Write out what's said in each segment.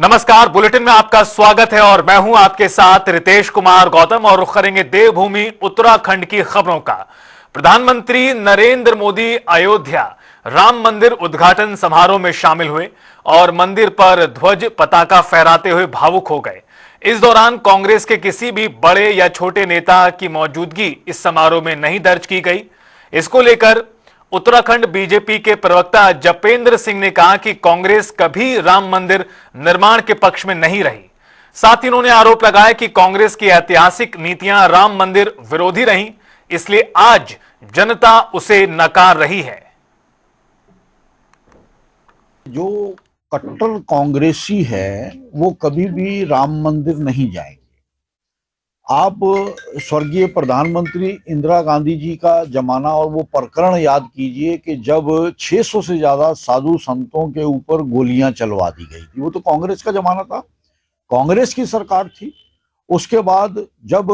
नमस्कार, बुलेटिन में आपका स्वागत है और मैं हूं आपके साथ रितेश कुमार गौतम और रुख करेंगे देवभूमि उत्तराखंड की खबरों का। प्रधानमंत्री नरेंद्र मोदी अयोध्या राम मंदिर उद्घाटन समारोह में शामिल हुए और मंदिर पर ध्वज पताका फहराते हुए भावुक हो गए। इस दौरान कांग्रेस के किसी भी बड़े या छोटे नेता की मौजूदगी इस समारोह में नहीं दर्ज की गई। इसको लेकर उत्तराखंड बीजेपी के प्रवक्ता जपेंद्र सिंह ने कहा कि कांग्रेस कभी राम मंदिर निर्माण के पक्ष में नहीं रही। साथ ही उन्होंने आरोप लगाया कि कांग्रेस की ऐतिहासिक नीतियां राम मंदिर विरोधी रहीं, इसलिए आज जनता उसे नकार रही है। जो कट्टर कांग्रेसी है वो कभी भी राम मंदिर नहीं जाएंगे। आप स्वर्गीय प्रधानमंत्री इंदिरा गांधी जी का जमाना और वो प्रकरण याद कीजिए कि जब 600 से ज्यादा साधु संतों के ऊपर गोलियां चलवा दी गई थी। वो तो कांग्रेस का जमाना था, कांग्रेस की सरकार थी। उसके बाद जब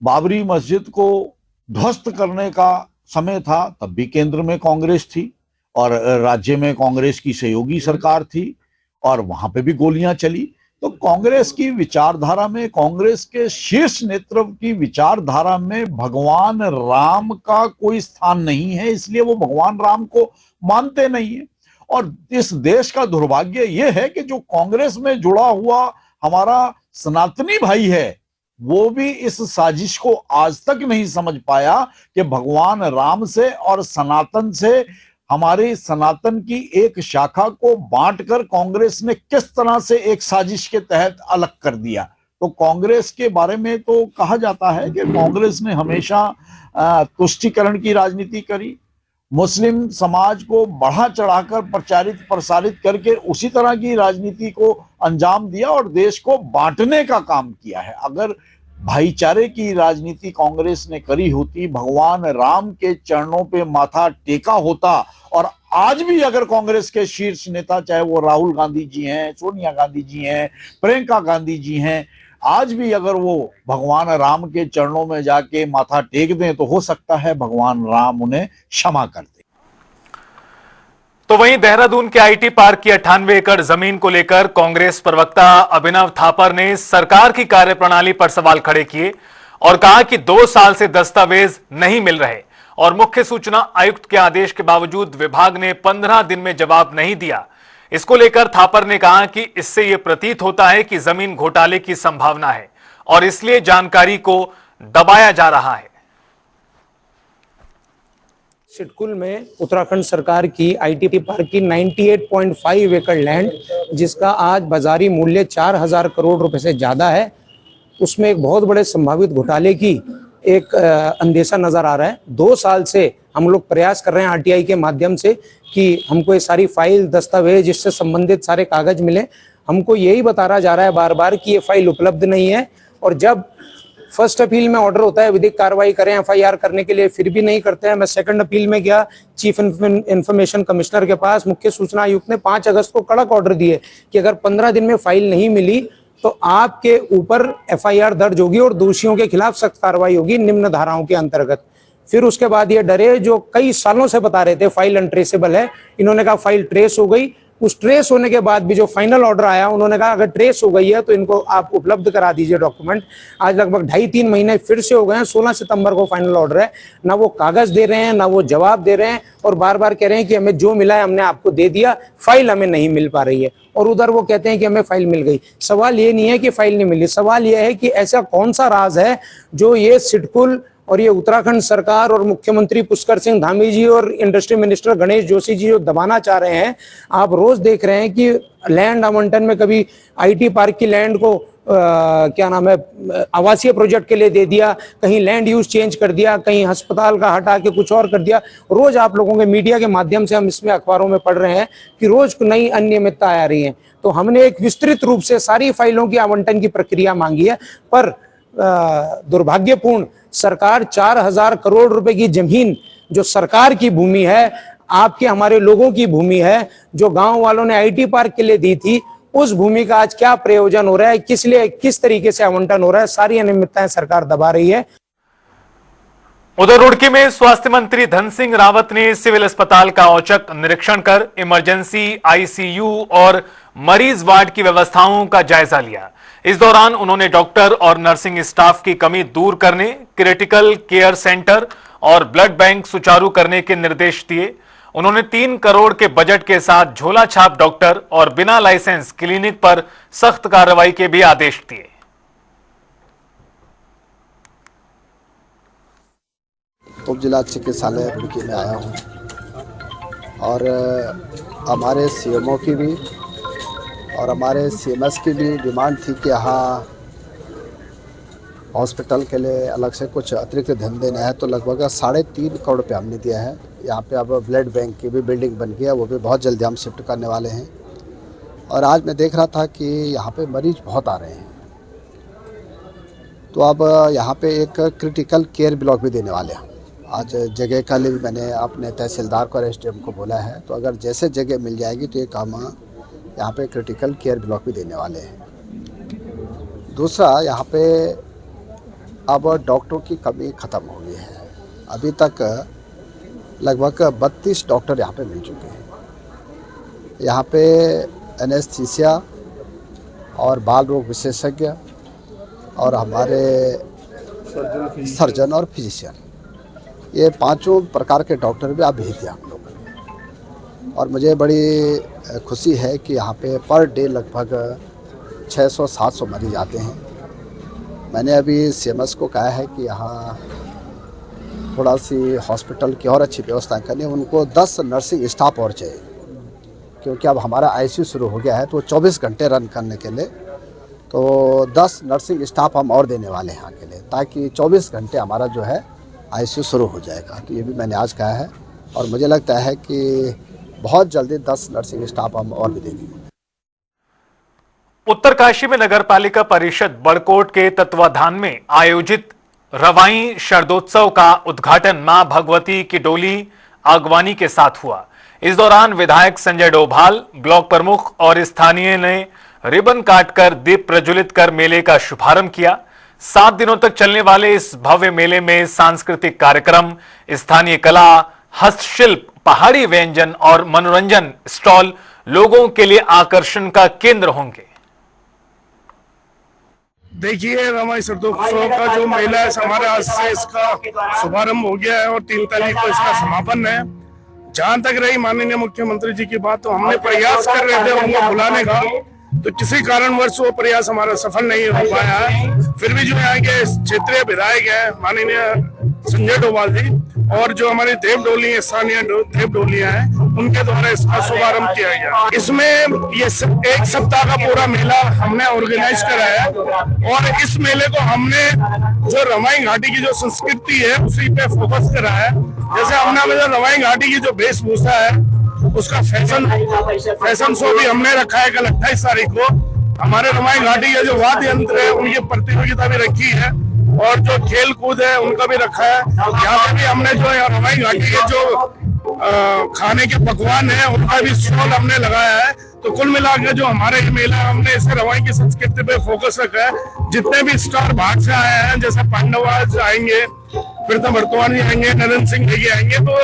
बाबरी मस्जिद को ध्वस्त करने का समय था तब भी केंद्र में कांग्रेस थी और राज्य में कांग्रेस की सहयोगी सरकार थी और वहां पे भी गोलियां चली। तो कांग्रेस की विचारधारा में, कांग्रेस के शीर्ष नेतृत्व की विचारधारा में भगवान राम का कोई स्थान नहीं है, इसलिए वो भगवान राम को मानते नहीं है। और इस देश का दुर्भाग्य ये है कि जो कांग्रेस में जुड़ा हुआ हमारा सनातनी भाई है वो भी इस साजिश को आज तक नहीं समझ पाया कि भगवान राम से और सनातन से, हमारी सनातन की एक शाखा को बांटकर कांग्रेस ने किस तरह से एक साजिश के तहत अलग कर दिया। तो कांग्रेस के बारे में तो कहा जाता है कि कांग्रेस ने हमेशा तुष्टीकरण की राजनीति करी, मुस्लिम समाज को बढ़ा चढ़ाकर प्रचारित प्रसारित करके उसी तरह की राजनीति को अंजाम दिया और देश को बांटने का काम किया है। अगर भाईचारे की राजनीति कांग्रेस ने करी होती, भगवान राम के चरणों पे माथा टेका होता, और आज भी अगर कांग्रेस के शीर्ष नेता, चाहे वो राहुल गांधी जी हैं, सोनिया गांधी जी हैं, प्रियंका गांधी जी हैं, आज भी अगर वो भगवान राम के चरणों में जाके माथा टेक दें तो हो सकता है भगवान राम उन्हें क्षमा कर दें। तो वहीं देहरादून के आईटी पार्क की 98 एकड़ जमीन को लेकर कांग्रेस प्रवक्ता अभिनव थापर ने सरकार की कार्यप्रणाली पर सवाल खड़े किए और कहा कि 2 साल से दस्तावेज नहीं मिल रहे और मुख्य सूचना आयुक्त के आदेश के बावजूद विभाग ने 15 दिन में जवाब नहीं दिया। इसको लेकर थापर ने कहा कि इससे यह प्रतीत होता है कि जमीन घोटाले की संभावना है और इसलिए जानकारी को दबाया जा रहा है। सिडकुल में उत्तराखंड सरकार की आईटी पार्क की 98.5 एकड़ लैंड, जिसका आज बाजारी मूल्य 4000 करोड़ रुपए से ज्यादा है, उसमें एक बहुत बड़े संभावित घोटाले की एक अंदेशा नजर आ रहा है। 2 साल से हम लोग प्रयास कर रहे हैं आरटीआई के माध्यम से कि हमको ये सारी फाइल, दस्तावेज, इससे संबंधित सारे कागज मिले। हमको यही बताया जा रहा है बार बार कि ये फाइल उपलब्ध नहीं है, और जब फर्स्ट अपील में ऑर्डर होता है विधिक कार्रवाई करें एफआईआर करने के लिए, फिर भी नहीं करते हैं। मैं सेकंड अपील में गया चीफ इंफॉर्मेशन कमिश्नर के पास, मुख्य सूचना आयुक्त ने 5 अगस्त को कड़क ऑर्डर दिए कि अगर 15 दिन में फाइल नहीं मिली तो आपके ऊपर एफआईआर दर्ज होगी और दोषियों के खिलाफ सख्त कार्रवाई होगी निम्न धाराओं के अंतर्गत। फिर उसके बाद ये डरे, जो कई सालों से बता रहे थे फाइल अनट्रेसेबल है, इन्होंने कहा फाइल ट्रेस हो गई। उस ट्रेस होने के बाद भी जो फाइनल ऑर्डर आया, उन्होंने कहा अगर ट्रेस हो गई है तो इनको आप उपलब्ध करा दीजिए डॉक्यूमेंट। आज लगभग 2.5-3 महीने फिर से हो गए हैं, 16 सितंबर को फाइनल ऑर्डर है। ना वो कागज दे रहे हैं, ना वो जवाब दे रहे हैं, और बार बार कह रहे हैं कि हमें जो मिला है हमने आपको दे दिया, फाइल हमें नहीं मिल पा रही है। और उधर वो कहते हैं कि हमें फाइल मिल गई। सवाल ये नहीं है कि फाइल नहीं मिली, सवाल ये है कि ऐसा कौन सा राज है जो ये सिडकुल और ये उत्तराखंड सरकार और मुख्यमंत्री पुष्कर सिंह धामी जी और इंडस्ट्री मिनिस्टर गणेश जोशी जी जो दबाना चाह रहे हैं। आप रोज देख रहे हैं कि लैंड आवंटन में कभी आईटी पार्क की लैंड को आवासीय प्रोजेक्ट के लिए दे दिया, कहीं लैंड यूज चेंज कर दिया, कहीं अस्पताल का हटा के कुछ और कर दिया। रोज आप लोगों के मीडिया के माध्यम से हम इसमें अखबारों में पढ़ रहे हैं कि रोज नई अनियमितता आ रही है। तो हमने एक विस्तृत रूप से सारी फाइलों की आवंटन की प्रक्रिया मांगी है, पर दुर्भाग्यपूर्ण सरकार 4000 करोड़ रुपए की जमीन, जो सरकार की भूमि है, आपके हमारे लोगों की भूमि है, जो गांव वालों ने आईटी पार्क के लिए दी थी, उस भूमि का आज क्या प्रयोजन हो रहा है, किस तरीके से आवंटन हो रहा है, सारी अनियमितताएं सरकार दबा रही है। उधर रुड़की में स्वास्थ्य मंत्री धन सिंह रावत ने सिविल अस्पताल का औचक निरीक्षण कर इमरजेंसी, आईसीयू और मरीज वार्ड की व्यवस्थाओं का जायजा लिया। इस दौरान उन्होंने डॉक्टर और नर्सिंग स्टाफ की कमी दूर करने, क्रिटिकल केयर सेंटर और ब्लड बैंक सुचारू करने के निर्देश दिए। उन्होंने 3 करोड़ के बजट के साथ झोला छाप डॉक्टर और बिना लाइसेंस क्लिनिक पर सख्त कार्रवाई के भी आदेश दिए। उप जिला चिकित्सालय रुड़की में आया हूँ और हमारे सीएमओ की भी और हमारे सीएमएस की भी डिमांड थी कि यहाँ हॉस्पिटल के लिए अलग से कुछ अतिरिक्त धन देना है, तो लगभग 3.5 करोड़ रुपये हमने दिया है। यहाँ पे अब ब्लड बैंक की भी बिल्डिंग बन गई है, वो भी बहुत जल्दी हम शिफ्ट करने वाले हैं। और आज मैं देख रहा था कि यहाँ पे मरीज बहुत आ रहे हैं, तो अब यहाँ पे एक क्रिटिकल केयर ब्लॉक भी देने वाले हैं। आज जगह का लिए मैंने अपने तहसीलदार को और एसडीएम को बोला है, तो अगर जैसे जगह मिल जाएगी तो ये काम यहाँ पे क्रिटिकल केयर ब्लॉक भी देने वाले हैं। दूसरा, यहाँ पे अब डॉक्टरों की कमी ख़त्म हो गई है। अभी तक लगभग 32 डॉक्टर यहाँ पे मिल चुके हैं। यहाँ पे एनेस्थीसिया और बाल रोग विशेषज्ञ और हमारे सर्जन और फिजिशियन, ये 5 प्रकार के डॉक्टर भी आप भेज दिया हम लोगों ने। और मुझे बड़ी खुशी है कि यहाँ पे पर डे लगभग 600-700 मरीज आते हैं। मैंने अभी सीएमएस को कहा है कि यहाँ थोड़ा सी हॉस्पिटल की और अच्छी व्यवस्था करनी है। उनको 10 नर्सिंग स्टाफ और चाहिए, क्योंकि अब हमारा आईसीयू शुरू हो गया है, तो 24 घंटे रन करने के लिए तो 10 नर्सिंग स्टाफ हम और देने वाले हैं यहाँ के लिए, ताकि 24 घंटे हमारा जो है आईसीयू शुरू हो जाएगा। तो ये भी मैंने आज कहा है और मुझे लगता है कि बहुत जल्दी 10 नर्सिंग स्टाफ हम और भी देंगे। उत्तरकाशी में नगर पालिका परिषद बड़कोट के तत्वाधान में आयोजित रवाई शरदोत्सव का उद्घाटन मां भगवती की डोली आगवानी के साथ हुआ। इस दौरान विधायक संजय डोभाल, ब्लॉक प्रमुख और स्थानीय ने रिबन काटकर दीप प्रज्वलित कर मेले का शुभारंभ किया। 7 दिनों तक चलने वाले इस भव्य मेले में सांस्कृतिक कार्यक्रम, स्थानीय कला, हस्तशिल्प, पहाड़ी व्यंजन और मनोरंजन स्टॉल लोगों के लिए आकर्षण का केंद्र होंगे। देखिए, रवाई शरदोत्सव का जो मेला है हमारे आज से इसका शुभारंभ हो गया है और 3 तारीख को इसका समापन है। जहां तक रही माननीय मुख्यमंत्री जी की बात, तो हमने प्रयास कर रहे थे उनको बुलाने का, तो किसी कारणवश वो प्रयास हमारा सफल नहीं हो पाया है। फिर भी जो यहाँ के क्षेत्रीय विधायक है माननीय संजय डोभाल जी और जो हमारी देव डोली स्थानीय देव डोलियां हैं, उनके द्वारा इसका शुभारंभ किया गया। इसमें ये 1 सप्ताह का पूरा मेला हमने ऑर्गेनाइज करा है और इस मेले को हमने जो रवाई घाटी की जो संस्कृति है उसी पे फोकस करा है। जैसे हमने जो रवाई घाटी की जो वेशभूषा है उसका फैशन शो भी हमने रखा है कल 28 तारीख को। हमारे रवाई घाटी के जो वाद्य यंत्र है उनकी प्रतियोगिता भी रखी है और जो खेल कूद है उनका भी रखा है। यहाँ पे भी हमने जो रवाई घाटी के जो खाने के पकवान है उनका भी स्टॉल हमने लगाया है। तो कुल मिलाकर जो हमारे मेला हमने इसे रवाई की संस्कृति पे फोकस रखा है। जितने भी स्टार बाहर से आए हैं, जैसे पांडवाज आएंगे, प्रीतम भरतवानी आएंगे, नरेंद्र सिंह नेगी आएंगे, तो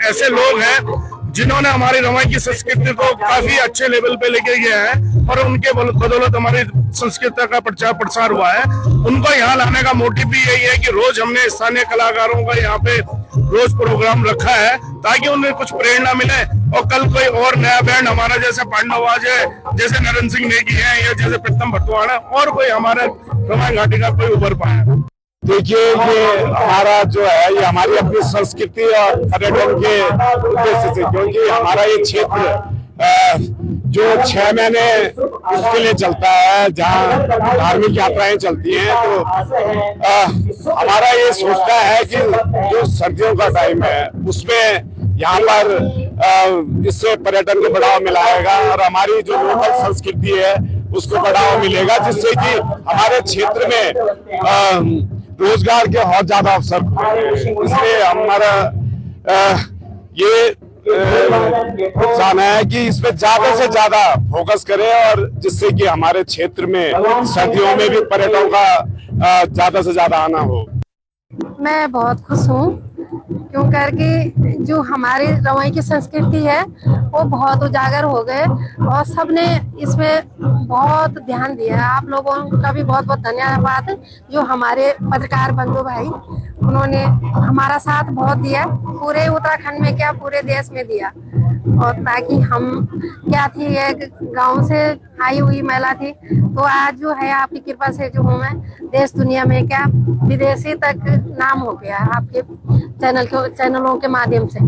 ऐसे लोग हैं जिन्होंने हमारी रवाई की संस्कृति को काफी अच्छे लेवल पे लेके गए हैं और उनके बदौलत हमारी संस्कृति का प्रचार प्रसार हुआ है। उनको यहाँ लाने का मोटिव भी यही है कि रोज हमने स्थानीय कलाकारों का यहाँ पे रोज प्रोग्राम रखा है ताकि उन्हें कुछ प्रेरणा मिले और कल कोई और नया बैंड हमारा जैसे पांडवाज है, जैसे नरेंद्र सिंह नेगी है या जैसे प्रीतम भरतवाना और कोई हमारे रवाई घाटी का कोई उभर पाए। देखिए, ये हमारा जो है ये हमारी अपनी संस्कृति और पर्यटन के उद्देश्य से, क्योंकि हमारा ये क्षेत्र जो 6 महीने उसके लिए चलता है, जहाँ धार्मिक यात्राएं चलती हैं, तो हमारा ये सोचता है कि जो सर्दियों का टाइम है उसमें यहाँ पर इससे पर्यटन को बढ़ावा मिलाएगा और हमारी जो लोकल संस्कृति है उसको बढ़ावा मिलेगा, जिससे कि हमारे क्षेत्र में रोजगार के बहुत ज्यादा अवसर खुलेंगे। इसलिए हमारा ये चाहना है कि इस पे ज्यादा से ज्यादा फोकस करें और जिससे कि हमारे क्षेत्र में सर्दियों में भी पर्यटकों का ज्यादा से ज्यादा आना हो। मैं बहुत खुश हूँ क्यों करके जो हमारी रवाई की संस्कृति है वो बहुत उजागर हो गए और सबने इसमें बहुत ध्यान दिया है। आप लोगों का भी बहुत बहुत धन्यवाद जो हमारे पत्रकार बंधु भाई, उन्होंने हमारा साथ बहुत दिया, पूरे उत्तराखंड में क्या पूरे देश में दिया। और ताकि हम क्या थी, एक गांव से आई हुई महिला थी, तो आज जो है आपकी कृपा से जो हूँ मैं देश दुनिया में क्या विदेशी तक नाम हो गया आपके चैनलों के माध्यम से।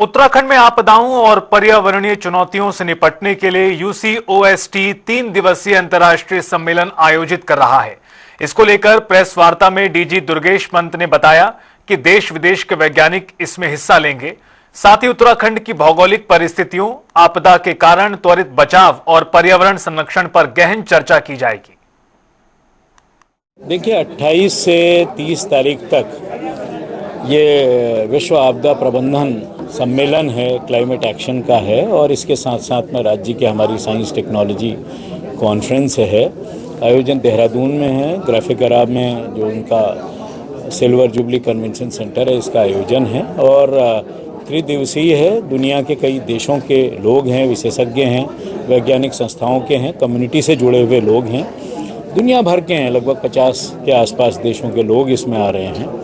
उत्तराखंड में आपदाओं और पर्यावरणीय चुनौतियों से निपटने के लिए यूसीओएसटी 3 दिवसीय अंतर्राष्ट्रीय सम्मेलन आयोजित कर रहा है। इसको लेकर प्रेस वार्ता में डीजी दुर्गेश पंत ने बताया कि देश विदेश के वैज्ञानिक इसमें हिस्सा लेंगे। साथ ही उत्तराखंड की भौगोलिक परिस्थितियों, आपदा के कारण त्वरित बचाव और पर्यावरण संरक्षण पर गहन चर्चा की जाएगी। देखिए 28 से 30 तारीख तक ये विश्व आपदा प्रबंधन सम्मेलन है, क्लाइमेट एक्शन का है, और इसके साथ साथ में राज्य की हमारी साइंस टेक्नोलॉजी कॉन्फ्रेंस है। आयोजन देहरादून में है, ग्राफिक अराब में जो उनका सिल्वर जुबली कन्वेंशन सेंटर है, इसका आयोजन है और त्रिदिवसीय है। दुनिया के कई देशों के लोग हैं, विशेषज्ञ हैं, वैज्ञानिक संस्थाओं के हैं, कम्युनिटी से जुड़े हुए लोग हैं, दुनिया भर के हैं, लगभग 50 के आसपास देशों के लोग इसमें आ रहे हैं।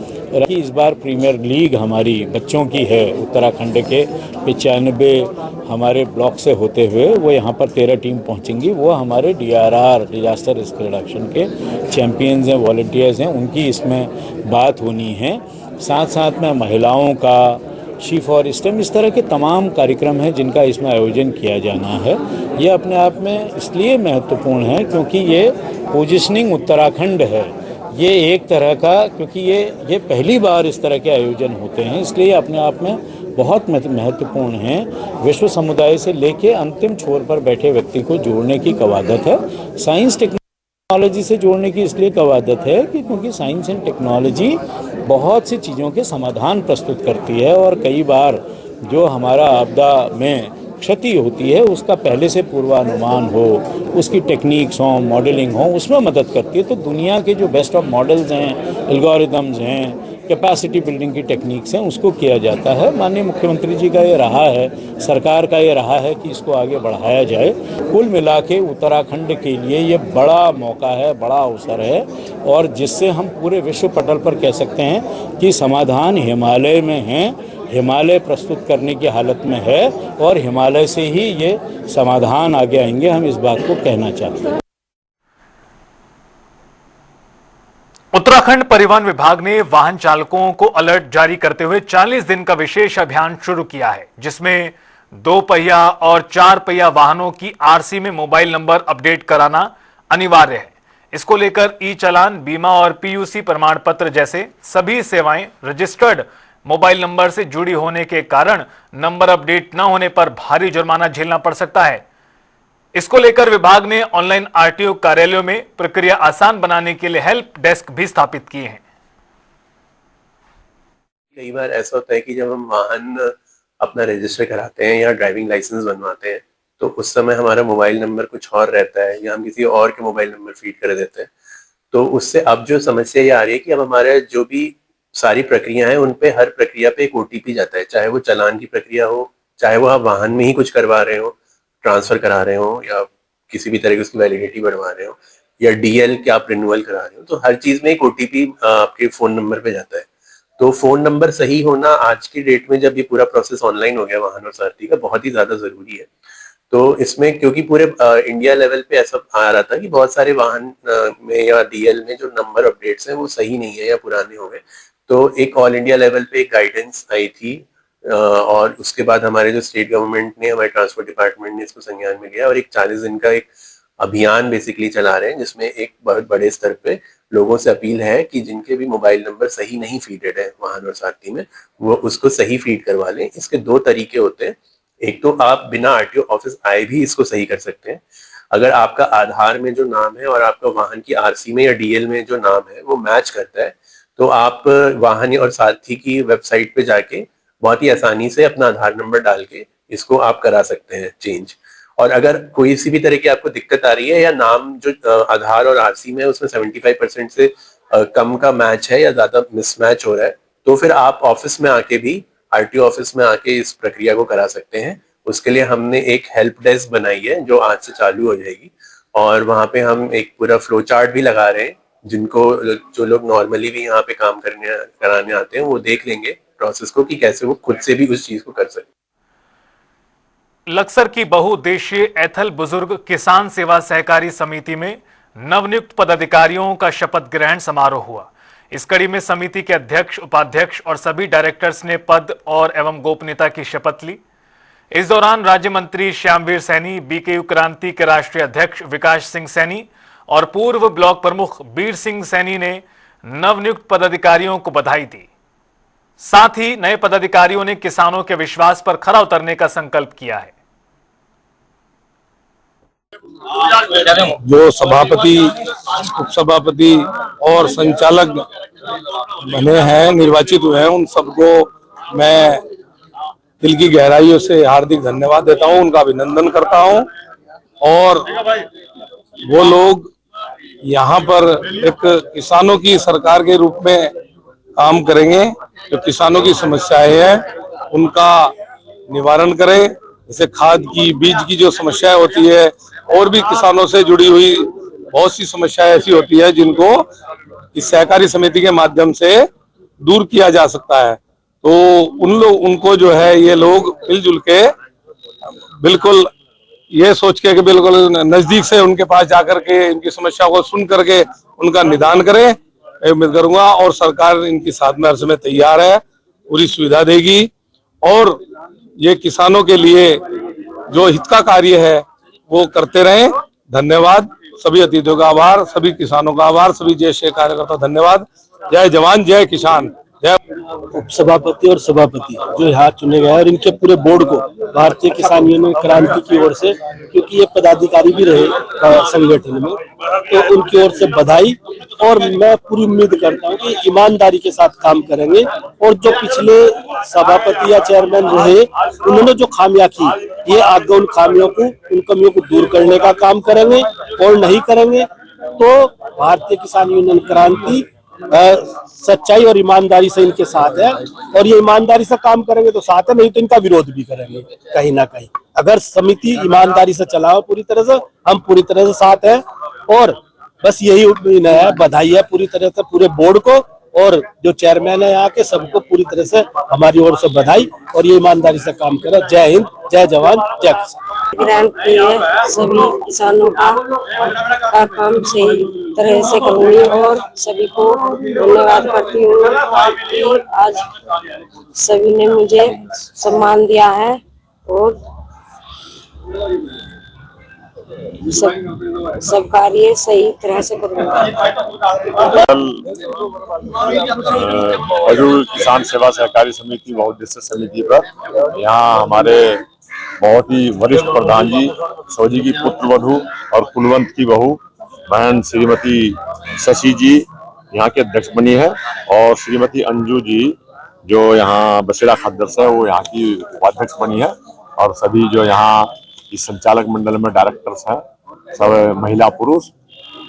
इस बार प्रीमियर लीग हमारी बच्चों की है, उत्तराखंड के 95 हमारे ब्लॉक से होते हुए वो यहाँ पर 13 टीम पहुँचेंगी। वो हमारे DRR डिजास्टर रिस्क रिडक्शन के चैम्पियंस हैं, वॉलंटियर्स हैं, उनकी इसमें बात होनी है। साथ साथ में महिलाओं का शी फॉर स्टेम, इस तरह के तमाम कार्यक्रम हैं जिनका इसमें आयोजन किया जाना है। ये अपने आप में इसलिए महत्वपूर्ण है क्योंकि ये पोजिशनिंग उत्तराखंड है, ये एक तरह का, क्योंकि ये पहली बार इस तरह के आयोजन होते हैं, इसलिए अपने आप में बहुत महत्वपूर्ण है। विश्व समुदाय से लेके अंतिम छोर पर बैठे व्यक्ति को जोड़ने की कवादत है। साइंस टेक्नोलॉजी से जोड़ने की इसलिए कवादत है कि क्योंकि साइंस एंड टेक्नोलॉजी बहुत सी चीज़ों के समाधान प्रस्तुत करती है और कई बार जो हमारा आपदा में क्षति होती है उसका पहले से पूर्वानुमान हो, उसकी टेक्निक्स हों, मॉडलिंग हो, उसमें मदद करती है। तो दुनिया के जो बेस्ट ऑफ मॉडल्स हैं, एल्गोरिदम्स हैं, कैपेसिटी बिल्डिंग की टेक्निक्स हैं, उसको किया जाता है। माननीय मुख्यमंत्री जी का ये रहा है, सरकार का ये रहा है कि इसको आगे बढ़ाया जाए। कुल मिला के उत्तराखंड के लिए ये बड़ा मौका है, बड़ा अवसर है और जिससे हम पूरे विश्व पटल पर कह सकते हैं कि समाधान हिमालय में है, हिमालय प्रस्तुत करने की हालत में है और हिमालय से ही ये समाधान आगे आएंगे, हम इस बात को कहना चाहते हैं। उत्तराखंड परिवहन विभाग ने वाहन चालकों को अलर्ट जारी करते हुए 40 दिन का विशेष अभियान शुरू किया है, जिसमें 2 पहिया और 4 पहिया वाहनों की आरसी में मोबाइल नंबर अपडेट कराना अनिवार्य है। इसको लेकर ई चालान, बीमा और पीयूसी प्रमाण पत्र जैसे सभी सेवाएं रजिस्टर्ड मोबाइल नंबर से जुड़ी होने के कारण नंबर अपडेट न होने पर भारी जुर्माना झेलना पड़ सकता है। इसको लेकर विभाग ने ऑनलाइन आरटीओ कार्यालयों में प्रक्रिया आसान बनाने के लिए हेल्प डेस्क भी स्थापित किए हैं। कई बार ऐसा होता है कि जब हम वाहन अपना रजिस्टर कराते हैं या ड्राइविंग लाइसेंस बनवाते हैं तो उस समय हमारा मोबाइल नंबर कुछ और रहता है या हम किसी और के मोबाइल नंबर फीड कर देते हैं। तो उससे अब जो समस्या ये आ रही है कि अब हमारे जो भी सारी प्रक्रिया है उन पे हर प्रक्रिया पे एक OTP जाता है, चाहे वो चालान की प्रक्रिया हो, चाहे वो आप वाहन में ही कुछ करवा रहे हो, ट्रांसफर करा रहे हो या किसी भी तरह की उसकी वैलिडिटी बढ़वा रहे हो या DL के आप रिन्यूअल करा रहे हो, तो हर चीज में एक OTP आपके फोन नंबर पे जाता है। तो फोन नंबर सही होना आज की डेट में जब ये पूरा प्रोसेस ऑनलाइन हो गया वाहन और सारथी का, बहुत ही ज्यादा जरूरी है। तो इसमें क्योंकि पूरे इंडिया लेवल पे ऐसा आ रहा था कि बहुत सारे वाहन में या DL में जो नंबर अपडेट्स हैं वो सही नहीं है या पुराने हो गए, तो एक ऑल इंडिया लेवल पे एक गाइडेंस आई थी और उसके बाद हमारे जो स्टेट गवर्नमेंट ने, हमारे ट्रांसपोर्ट डिपार्टमेंट ने इसको संज्ञान में लिया और एक 40 दिन का एक अभियान बेसिकली चला रहे हैं जिसमें एक बहुत बड़े स्तर पे लोगों से अपील है कि जिनके भी मोबाइल नंबर सही नहीं फीडेड है वाहन और सारथी में, वो उसको सही फीड करवा लें। इसके 2 तरीके होते हैं, एक तो आप बिना RTO ऑफिस आए भी इसको सही कर सकते हैं। अगर आपका आधार में जो नाम है और आपका वाहन की RC में या DL में जो नाम है वो मैच करता है तो आप वाहन और सारथी की वेबसाइट पे जाके बहुत ही आसानी से अपना आधार नंबर डाल के इसको आप करा सकते हैं चेंज। और अगर कोई सी भी तरह की आपको दिक्कत आ रही है या नाम जो आधार और RC में उसमें 75% से कम का मैच है या ज्यादा मिसमैच हो रहा है, तो फिर आप ऑफिस में आके भी, आरटीओ ऑफिस में आके इस प्रक्रिया को करा सकते हैं। उसके लिए हमने एक हेल्प डेस्क बनाई है जो आज से चालू हो जाएगी, और वहाँ पे हम एक पूरा फ्लो चार्ट भी लगा रहे हैं, जिनको जो लोग नॉर्मली भी यहाँ पे काम कराने आते हैं वो देख लेंगे प्रोसेस को कि कैसे वो खुद से भी उस चीज को कर सकते। लक्सर की बहुउद्देशीय एथल बुजुर्ग किसान सेवा सहकारी समिति में नवनियुक्त पदाधिकारियों का शपथ ग्रहण समारोह हुआ। इस कड़ी में समिति के अध्यक्ष, उपाध्यक्ष और सभी डायरेक्टर्स ने पद और एवं गोपनीयता की शपथ ली। इस दौरान राज्य मंत्री श्यामवीर सैनी, बीकेयू क्रांति के राष्ट्रीय अध्यक्ष विकास सिंह सैनी और पूर्व ब्लॉक प्रमुख बीर सिंह सैनी ने नवनियुक्त पदाधिकारियों को बधाई दी। साथ ही नए पदाधिकारियों ने किसानों के विश्वास पर खरा उतरने का संकल्प किया है। जो सभापति, उपसभापति और संचालक बने हैं, निर्वाचित हुए हैं, उन सबको मैं दिल की गहराइयों से हार्दिक धन्यवाद देता हूं, उनका अभिनंदन करता हूं। और वो लोग यहाँ पर एक किसानों की सरकार के रूप में काम करेंगे, जो किसानों की समस्याएं हैं उनका निवारण करें। जैसे खाद की, बीज की जो समस्याएं होती है, और भी किसानों से जुड़ी हुई बहुत सी समस्याएं ऐसी होती है जिनको इस सहकारी समिति के माध्यम से दूर किया जा सकता है। तो उनको जो है ये लोग मिलजुल के बिल्कुल ये सोच के कि बिल्कुल नजदीक से उनके पास जाकर के इनकी समस्या को सुन करके उनका निदान करें, मैं उम्मीद करूंगा। और सरकार इनकी साथ में हर समय तैयार है, पूरी सुविधा देगी। और ये किसानों के लिए जो हित का कार्य है वो करते रहें। धन्यवाद। सभी अतिथियों का आभार, सभी किसानों का आभार, सभी जय कार्यकर्ता धन्यवाद। जय जवान, जय किसान, जय। उपसभापति और सभापति जो यहाँ चुने गए हैं और इनके पूरे बोर्ड को भारतीय किसान यूनियन क्रांति की ओर से, क्योंकि ये पदाधिकारी भी रहे संगठन में, तो उनकी ओर से बधाई। और मैं पूरी उम्मीद करता हूँ कि ईमानदारी के साथ काम करेंगे। और जो पिछले सभापति या चेयरमैन रहे, उन्होंने जो खामियां की, ये आगे उन खामियों को, उन कमियों को दूर करने का काम करेंगे। और नहीं करेंगे तो भारतीय किसान यूनियन क्रांति सच्चाई और ईमानदारी से इनके साथ है। और ये ईमानदारी से काम करेंगे तो साथ है, नहीं तो इनका विरोध भी करेंगे कहीं ना कहीं। अगर समिति ईमानदारी से चलाओ पूरी तरह से, हम पूरी तरह से साथ हैं। और बस यही उम्मीद है, बधाई है पूरी तरह से पूरे बोर्ड को, और जो चेयरमैन है यहाँ के, सबको पूरी तरह से हमारी ओर से बधाई। और ये ईमानदारी से काम करें। जय हिंद, जय जवान, जय किसान। ग्रहण किए सभी किसानों का काम सही तरह से करूंगी और सभी को धन्यवाद करती हूँ कि आज सभी ने मुझे सम्मान दिया है। और सब कार्य सही तरह से करूंगा। किसान सेवा सहकारी समिति बहुउद्देश्य समिति पर यहाँ हमारे बहुत ही वरिष्ठ प्रधान जी, सौजी की पुत्र वधू और कुलवंत की बहू बहन श्रीमती शशि जी यहाँ के अध्यक्ष बनी है, और श्रीमती अंजू जी जो यहाँ बसेरा खाद्यर्स है वो यहाँ की उपाध्यक्ष बनी है। और सभी जो यहाँ इस संचालक मंडल में डायरेक्टर्स हैं, सब महिला पुरुष,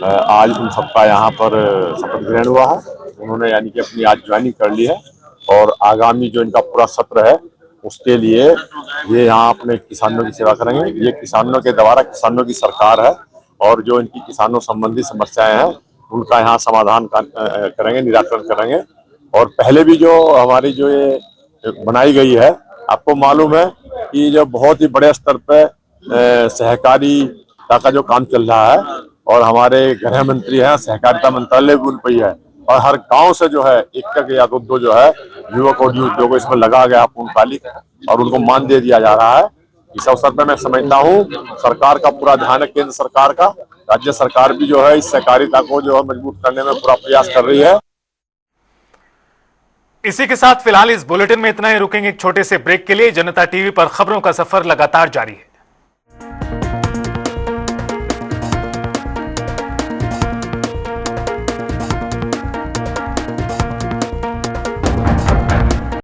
आज उन सबका यहाँ पर शपथ ग्रहण हुआ है। उन्होंने यानी कि अपनी आज ज्वाइनिंग कर ली है, और आगामी जो इनका पूरा सत्र है उसके लिए ये यहाँ अपने किसानों की सेवा करेंगे। ये किसानों के द्वारा, किसानों की सरकार है, और जो इनकी किसानों संबंधी समस्याएं हैं उनका यहाँ समाधान करेंगे, निराकरण करेंगे। और पहले भी जो हमारी जो ये बनाई गई है, आपको मालूम है कि जो बहुत ही बड़े स्तर पे सहकारी का जो काम चल रहा है, और हमारे गृह मंत्री हैं, सहकारिता मंत्रालय भी उन पर ही है, और हर गांव से जो है एक या दो जो है युवक और युवतियों को इसमें लगा गया पूर्णकालिक, और उनको मान दे दिया जा रहा है। इस अवसर पर मैं समझता हूँ सरकार का पूरा ध्यान है, केंद्र सरकार का, राज्य सरकार भी जो है इस सहकारिता को जो है मजबूत करने में पूरा प्रयास कर रही है। इसी के साथ फिलहाल इस बुलेटिन में इतना ही। रुकेंगे एक छोटे से ब्रेक के लिए। जनता टीवी पर खबरों का सफर लगातार जारी है।